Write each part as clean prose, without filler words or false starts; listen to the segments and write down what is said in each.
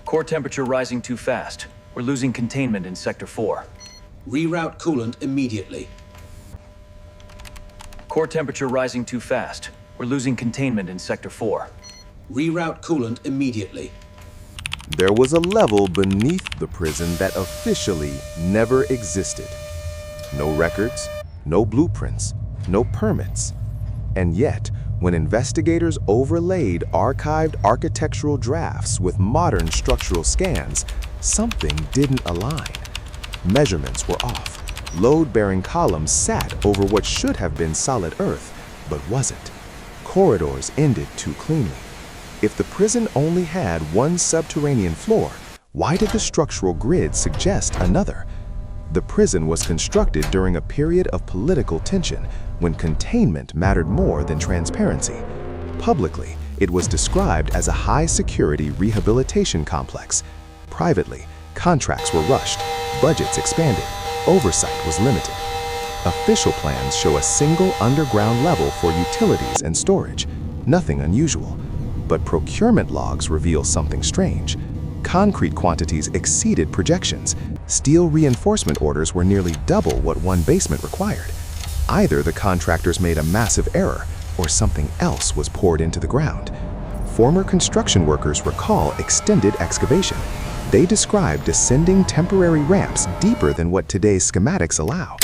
Core temperature rising too fast. We're losing containment in Sector 4. Reroute coolant immediately. Core temperature rising too fast. We're losing containment in Sector 4. Reroute coolant immediately. There was a level beneath the prison that officially never existed. No records, no blueprints, no permits. And yet, when investigators overlaid archived architectural drafts with modern structural scans, something didn't align. Measurements were off. Load-bearing columns sat over what should have been solid earth, but wasn't. Corridors ended too cleanly. If the prison only had one subterranean floor, why did the structural grid suggest another? The prison was constructed during a period of political tension when containment mattered more than transparency. Publicly, it was described as a high-security rehabilitation complex. Privately, contracts were rushed, budgets expanded, oversight was limited. Official plans show a single underground level for utilities and storage, nothing unusual. But procurement logs reveal something strange. Concrete quantities exceeded projections. Steel reinforcement orders were nearly double what one basement required. Either the contractors made a massive error, or something else was poured into the ground. Former construction workers recall extended excavation. They describe descending temporary ramps deeper than what today's schematics allow.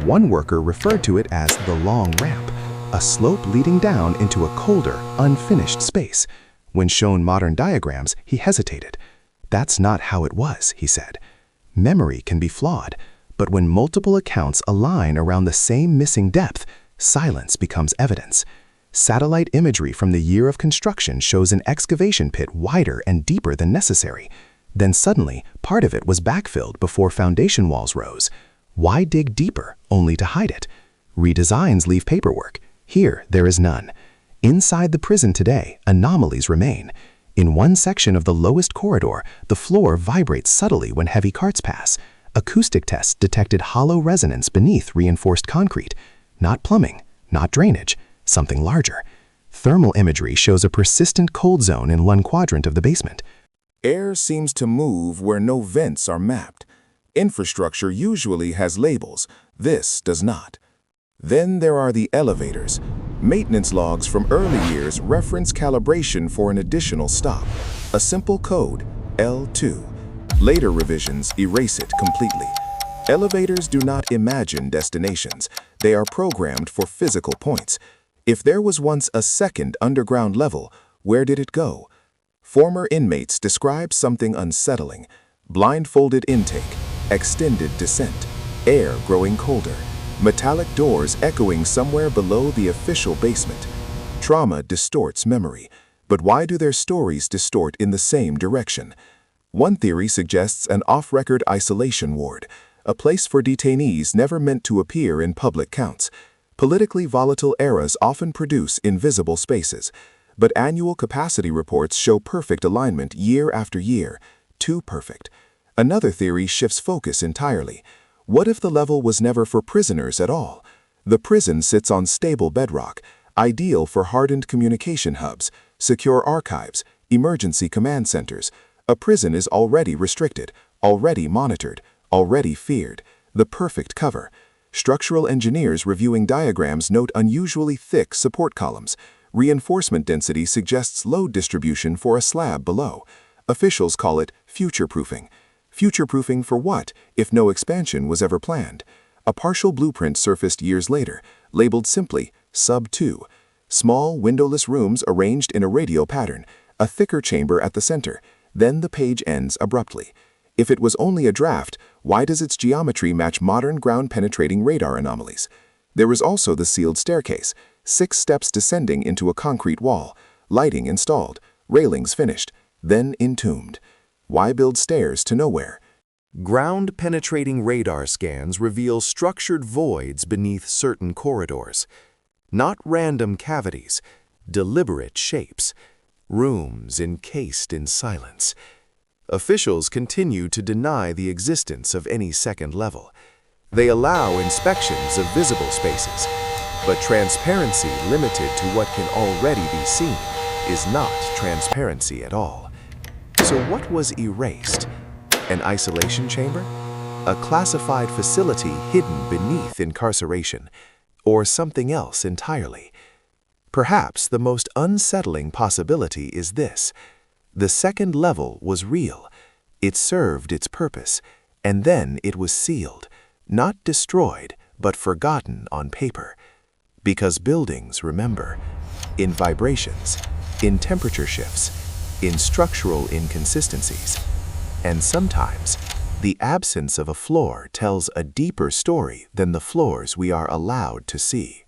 One worker referred to it as the long ramp, a slope leading down into a colder, unfinished space. When shown modern diagrams, he hesitated. "That's not how it was," he said. Memory can be flawed, but when multiple accounts align around the same missing depth, silence becomes evidence. Satellite imagery from the year of construction shows an excavation pit wider and deeper than necessary. Then suddenly, part of it was backfilled before foundation walls rose. Why dig deeper, only to hide it? Redesigns leave paperwork. Here, there is none. Inside the prison today, anomalies remain. In one section of the lowest corridor, the floor vibrates subtly when heavy carts pass. Acoustic tests detected hollow resonance beneath reinforced concrete. Not plumbing, not drainage, something larger. Thermal imagery shows a persistent cold zone in one quadrant of the basement. Air seems to move where no vents are mapped. Infrastructure usually has labels. This does not. Then there are the elevators. Maintenance logs from early years reference calibration for an additional stop. A simple code, L2. Later revisions erase it completely. Elevators do not imagine destinations. They are programmed for physical points. If there was once a second underground level, where did it go? Former inmates describe something unsettling. Blindfolded intake, extended descent, air growing colder. Metallic doors echoing somewhere below the official basement. Trauma distorts memory, but why do their stories distort in the same direction? One theory suggests an off-record isolation ward, a place for detainees never meant to appear in public counts. Politically volatile eras often produce invisible spaces, but annual capacity reports show perfect alignment year after year, too perfect. Another theory shifts focus entirely. What if the level was never for prisoners at all? The prison sits on stable bedrock, ideal for hardened communication hubs, secure archives, emergency command centers. A prison is already restricted, already monitored, already feared. The perfect cover. Structural engineers reviewing diagrams note unusually thick support columns. Reinforcement density suggests load distribution for a slab below. Officials call it future-proofing. Future-proofing for what, if no expansion was ever planned? A partial blueprint surfaced years later, labeled simply Sub-2. Small, windowless rooms arranged in a radial pattern, a thicker chamber at the center. Then the page ends abruptly. If it was only a draft, why does its geometry match modern ground-penetrating radar anomalies? There is also the sealed staircase, 6 steps descending into a concrete wall, lighting installed, railings finished, then entombed. Why build stairs to nowhere? Ground-penetrating radar scans reveal structured voids beneath certain corridors. Not random cavities, deliberate shapes. Rooms encased in silence. Officials continue to deny the existence of any second level. They allow inspections of visible spaces, but transparency limited to what can already be seen is not transparency at all. So what was erased? An isolation chamber? A classified facility hidden beneath incarceration? Or something else entirely? Perhaps the most unsettling possibility is this. The second level was real. It served its purpose, and then it was sealed, not destroyed, but forgotten on paper. Because buildings remember, in vibrations, in temperature shifts, in structural inconsistencies. And sometimes, the absence of a floor tells a deeper story than the floors we are allowed to see.